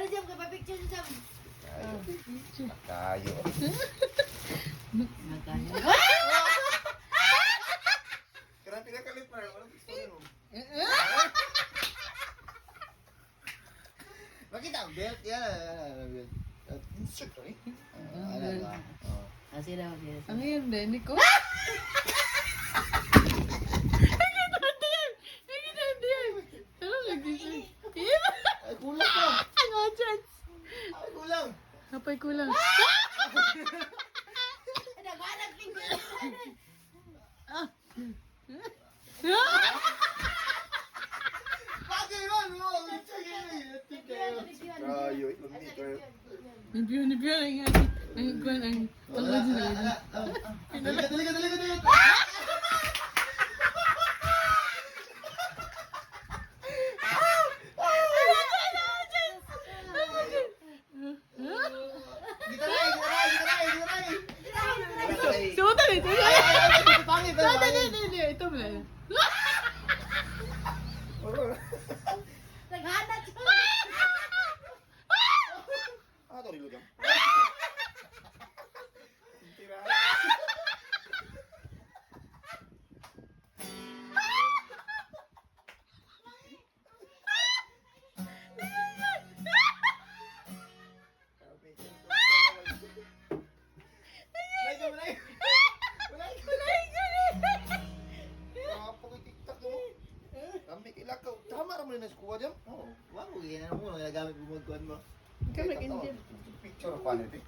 na dyan, kapapicture siya dyan. Tayo. Magkano? Karang pinakalit pa. Walang gusto mo. Makita ang belt yan. Insert eh. Ano ba? Sila. Ano yun, Benny ko? Ano nag-design? Ay, kulang ka. Ano dyan? Ay, kulang. Kapay kulang. Naghanap din ko. Bagay man, mo. Tayo, lumi kayo. Nibiyo na nga. Ang kwan, ang original. Dali ka. Sumunod ito. Pangit Ito ba? Naghanap siya. Ah, ito rin Tira. Kami kilakaw. Tama naman na eskuha dyan. Oo. Wow, yan mo. Nagamit mo magkuhan mo. Ikaw mag-enjoy. Picture pa nito.